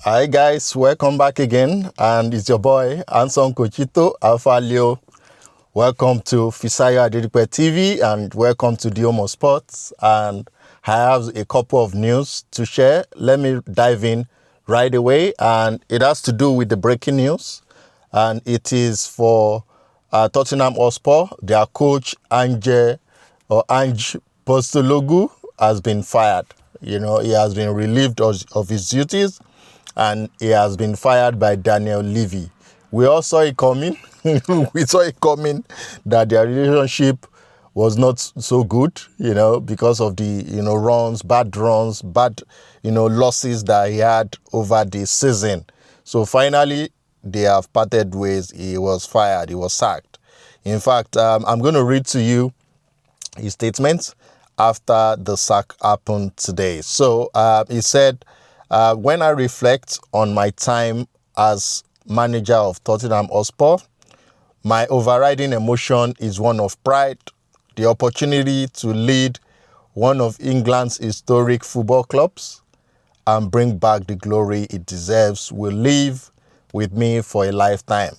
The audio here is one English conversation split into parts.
Hi guys, welcome back again, and it's your boy Anson Kochito Alpha Leo. Welcome to Fisayo Adedipe TV and welcome to the Home of Sports. And I have a couple of news to share. Let me dive in right away, and it has to do with the breaking news, and it is for Tottenham Hotspur. Their coach ANGE Postecoglou has been fired. You know, he has been relieved of his duties, and he has been fired by Daniel Levy. We all saw it coming. We saw it coming that their relationship was not so good, you know, because of the, bad runs, losses that he had over the season. So finally, they have parted ways. He was fired. He was sacked. In fact, I'm going to read to you his statement after the sack happened today. So he said, when I reflect on my time as manager of Tottenham Hotspur, my overriding emotion is one of pride. The opportunity to lead one of England's historic football clubs and bring back the glory it deserves will live with me for a lifetime.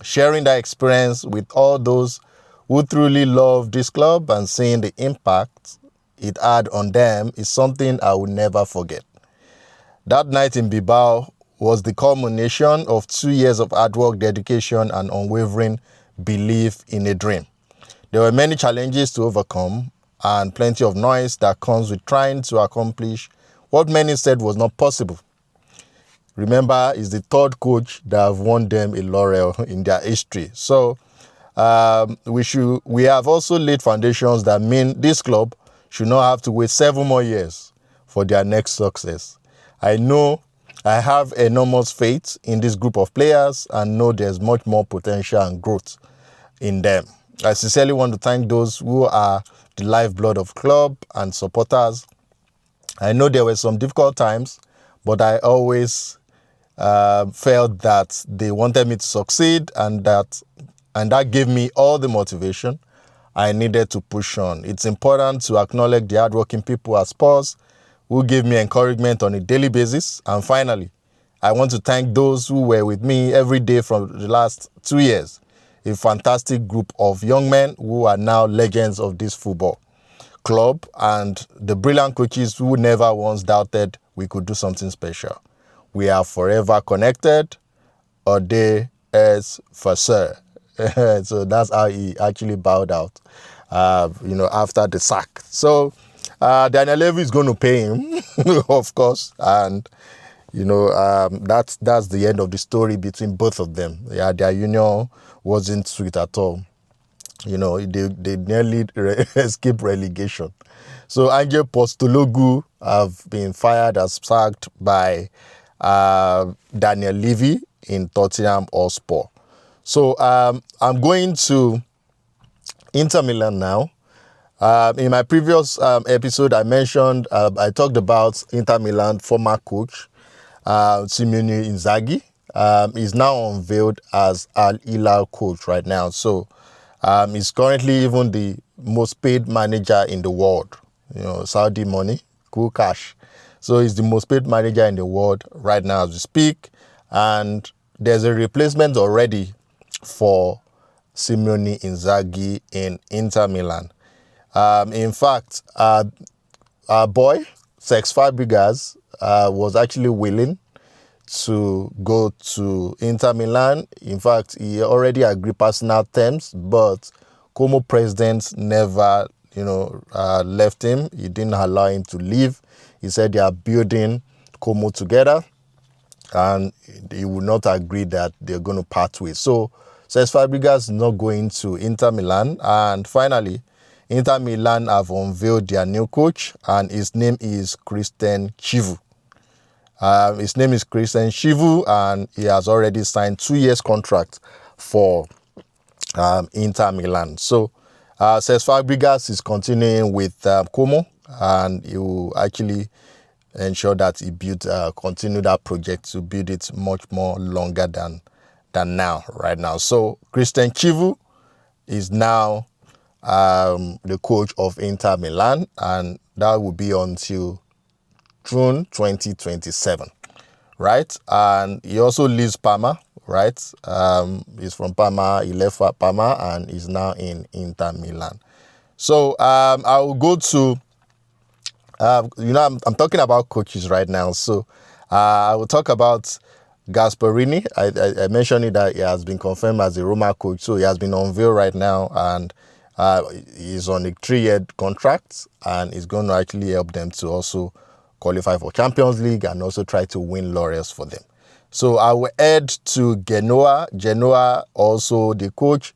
Sharing that experience with all those who truly love this club and seeing the impact it had on them is something I will never forget. That night in Bilbao was the culmination of 2 years of hard work, dedication, and unwavering belief in a dream. There were many challenges to overcome and plenty of noise that comes with trying to accomplish what many said was not possible. Remember, he's the third coach that have won them a laurel in their history. So we have also laid foundations that mean this club should not have to wait 7 more years for their next success. I know I have enormous faith in this group of players and know there's much more potential and growth in them. I sincerely want to thank those who are the lifeblood of the club and supporters. I know there were some difficult times, but I always felt that they wanted me to succeed, and that gave me all the motivation I needed to push on. It's important to acknowledge the hardworking people at Spurs who give me encouragement on a daily basis. And finally, I want to thank those who were with me every day from the last 2 years. A fantastic group of young men who are now legends of this football club, and the brilliant coaches who never once doubted we could do something special. We are forever connected. Ode es for sir. So that's how he actually bowed out, after the sack. So Daniel Levy is going to pay him, of course, and that's the end of the story between both of them. Yeah, their union wasn't sweet at all. You know, they nearly escaped relegation. So ANGE Postecoglou have been fired as sacked by Daniel Levy in Tottenham Hotspur. So I'm going to Inter Milan now. In my previous episode, I mentioned, I talked about Inter Milan former coach, Simone Inzaghi. Is now unveiled as Al Hilal coach right now. So he's currently even the most paid manager in the world. You know, Saudi money, cool cash. So he's the most paid manager in the world right now as we speak. And there's a replacement already for Simone Inzaghi in Inter Milan. In fact, our boy, Cesc Fabregas, was actually willing to go to Inter Milan. In fact, he already agreed personal terms, but Como president never, left him. He didn't allow him to leave. He said they are building Como together, and he would not agree that they're going to part ways. So Cesc Fabregas is not going to Inter Milan. And finally, Inter Milan have unveiled their new coach, and his name is Christian Chivu. His name is Christian Chivu, and he has already signed 2 years contract for Inter Milan. So Cesc Fabregas is continuing with Como, and he will actually ensure that he continue that project to build it much more longer than now, right now. So Christian Chivu is now the coach of Inter Milan, and that will be until June 2027. right? And he also leaves Parma, right? He's from Parma. He left Parma and is now in Inter Milan. So I will go to, I'm talking about coaches right now. So I will talk about Gasperini. I mentioned it that he has been confirmed as a Roma coach. So he has been unveiled right now, and he's on a 3-year contract, and is going to actually help them to also qualify for Champions League and also try to win laurels for them. So I will head to Genoa. Genoa, also the coach.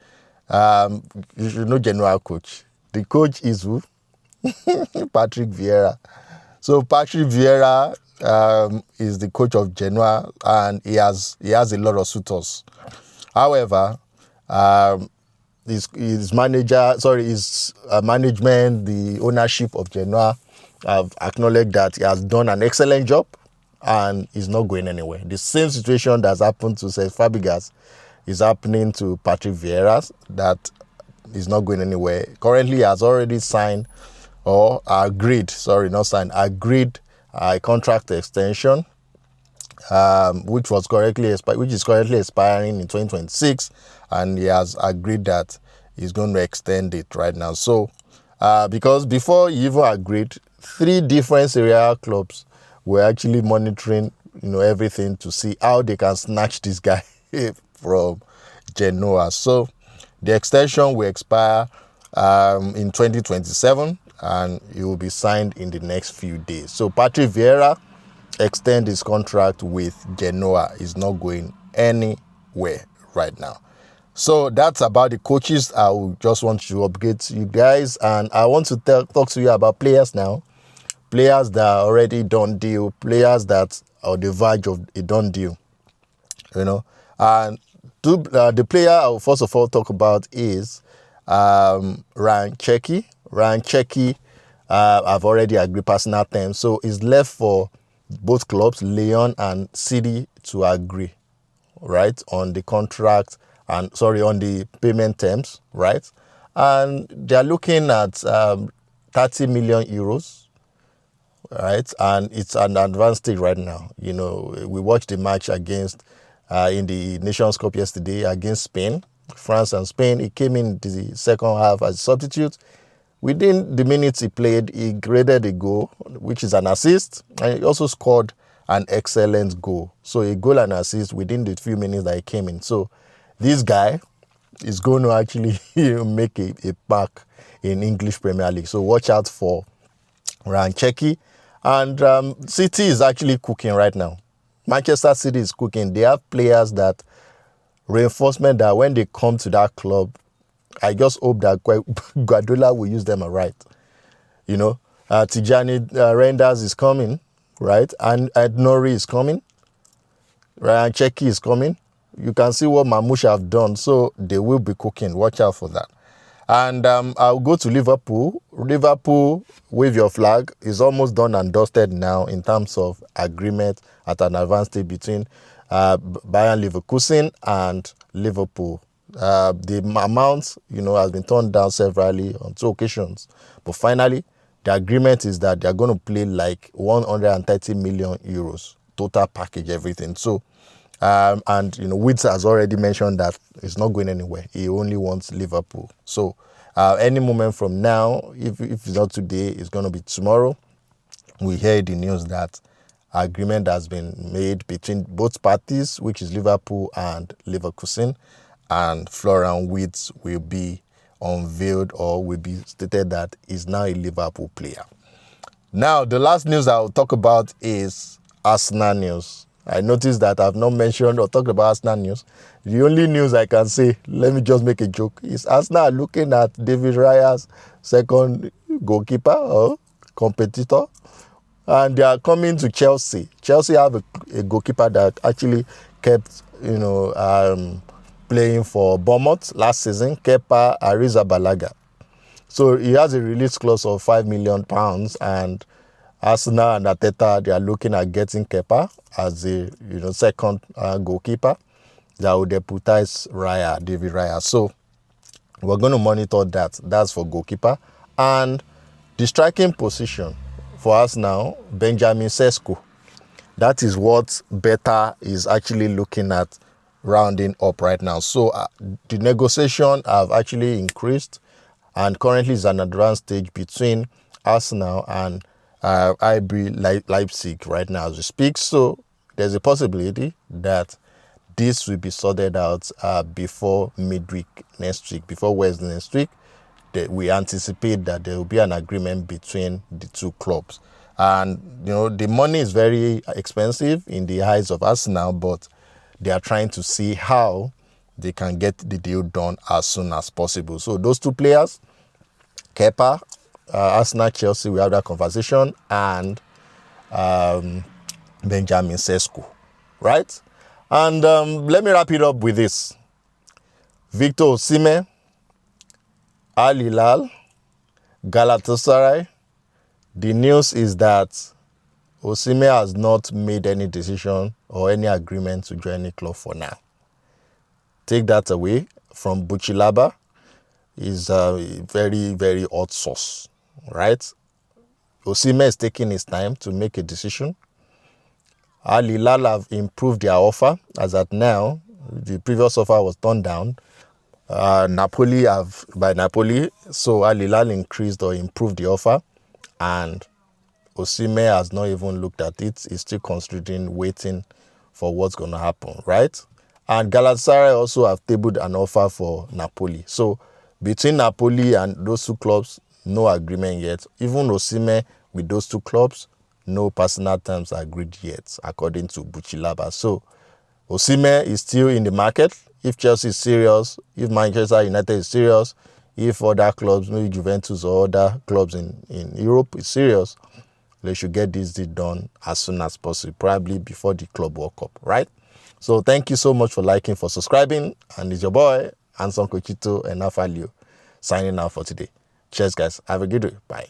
You should know Genoa coach. The coach is who? Patrick Vieira. So Patrick Vieira is the coach of Genoa, and he has a lot of suitors. However, his management, the ownership of Genoa have acknowledged that he has done an excellent job and is not going anywhere. The same situation that's happened to Cesc Fabregas is happening to Patrick Vieira, that is not going anywhere. Currently, he has already signed or agreed a contract extension, which is currently expiring in 2026, and he has agreed that he's going to extend it right now. So, because before he even agreed, 3 different Serie A clubs were actually monitoring, everything to see how they can snatch this guy from Genoa. So, the extension will expire in 2027, and he will be signed in the next few days. So Patrick Vieira extend his contract with Genoa. Is not going anywhere right now. So that's about the coaches. I just want to update you guys, and I want to talk to you about players now. Players that are already done deal, players that are on the verge of a done deal. And the player I will first of all talk about is Ryan Cherki. Ryan Cherki, I've already agreed personal terms, so it's left for both clubs, Lyon and City, to agree, right, on the contract and on the payment terms, right? And they are looking at 30 million euros, right? And it's an advanced stage right now. We watched the match against in the Nations Cup yesterday against Spain, France and Spain. He came in the second half as a substitute. Within the minutes he played, he graded a goal, which is an assist, and he also scored an excellent goal. So a goal and assist within the few minutes that he came in. So this guy is going to actually make a mark in English Premier League. So watch out for Ryan Cherki. And City is actually cooking right now. Manchester City is cooking. They have players that reinforcement that when they come to that club, I just hope that Guardiola will use them right. Tijani Reinders is coming, right? And Nori is coming. Ryan Cherki is coming. You can see what Mamouche have done, so they will be cooking. Watch out for that. And I'll go to Liverpool. Liverpool, wave your flag, is almost done and dusted now in terms of agreement at an advanced stage between Bayern Leverkusen and Liverpool. The amount, has been turned down severally on 2 occasions. But finally, the agreement is that they're going to play like 130 million euros, total package, everything. So, WIRTZ has already mentioned that it's not going anywhere. He only wants Liverpool. So, any moment from now, if it's not today, it's going to be tomorrow. We hear the news that agreement has been made between both parties, which is Liverpool and Leverkusen, and Florian Wirtz will be unveiled, or will be stated that he's now a Liverpool player. Now, the last news I'll talk about is Arsenal news. I noticed that I've not mentioned or talked about Arsenal news. The only news I can say, let me just make a joke, is Arsenal looking at David Raya's second goalkeeper or competitor, and they are coming to Chelsea. Chelsea have a goalkeeper that actually kept, playing for Bournemouth last season, Kepa Arrizabalaga. So he has a release clause of £5 million, and Arsenal and Arteta, they are looking at getting Kepa as a second goalkeeper that will deputize David Raya. So we're going to monitor that. That's for goalkeeper. And the striking position for us now, Benjamin Sesko. That is what Beta is actually looking at rounding up right now. So the negotiation have actually increased, and currently is an advanced stage between Arsenal and IB Leipzig right now as we speak. So there's a possibility that this will be sorted out before midweek next week, before Wednesday next week. We anticipate that there will be an agreement between the two clubs. And, the money is very expensive in the eyes of Arsenal, but they are trying to see how they can get the deal done as soon as possible. So those two players, Kepa, Arsenal, Chelsea, we have that conversation, and Benjamin Sesko, right? And let me wrap it up with this. Victor Osimhen, Al Hilal, Galatasaray. The news is that Osimhen has not made any decision or any agreement to join any club for now. Take that away from Buchilaba. Is a very, very hot sauce, right? Osimhen is taking his time to make a decision. Al Hilal have improved their offer. As at now, the previous offer was turned down. Napoli, so Al Hilal increased or improved the offer, and Osimhen has not even looked at it. He's still considering waiting for what's going to happen, right? And Galatasaray also have tabled an offer for Napoli. So between Napoli and those two clubs, no agreement yet. Even Osimhen with those two clubs, no personal terms agreed yet, according to Buchilaba. So Osimhen is still in the market. If Chelsea is serious, if Manchester United is serious, if other clubs, maybe Juventus or other clubs in Europe is serious, they should get this deal done as soon as possible, probably before the Club World Cup, right? So thank you so much for liking, for subscribing, and it's your boy, Anson Kochito and Afalio, signing out for today. Cheers, guys. Have a good day. Bye.